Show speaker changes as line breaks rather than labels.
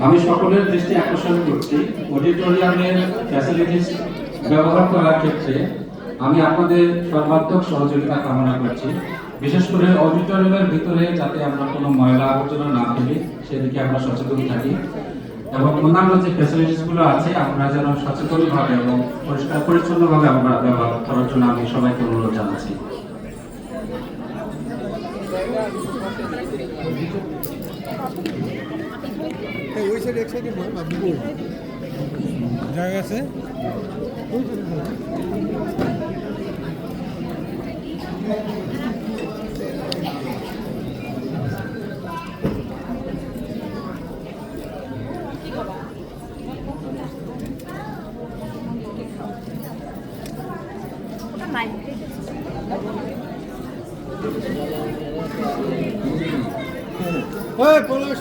আমি সকলের দৃষ্টি আকর্ষণ করছি অডিটোরিয়ামের ফ্যাসিলিটিস ব্যবহার করার ক্ষেত্রে আমি আপনাদের সর্বাত্মক সহযোগিতা কামনা করছি। বিশেষ করে অডিটোরিয়ামের ভিতরে যাতে আমরা কোনো ময়লা আবর্জনা না ফেলি সেদিকে আমরা সচেতন থাকি এবং অন্যান্য যে ফ্যাসিলিটিসগুলো আছে আমরা যেন সচেতনভাবে এবং পরিষ্কার পরিচ্ছন্নভাবে আমরা ব্যবহার করার জন্য আমি সবাইকে অনুরোধ জানাচ্ছি।
জায়গা আছে পলাশ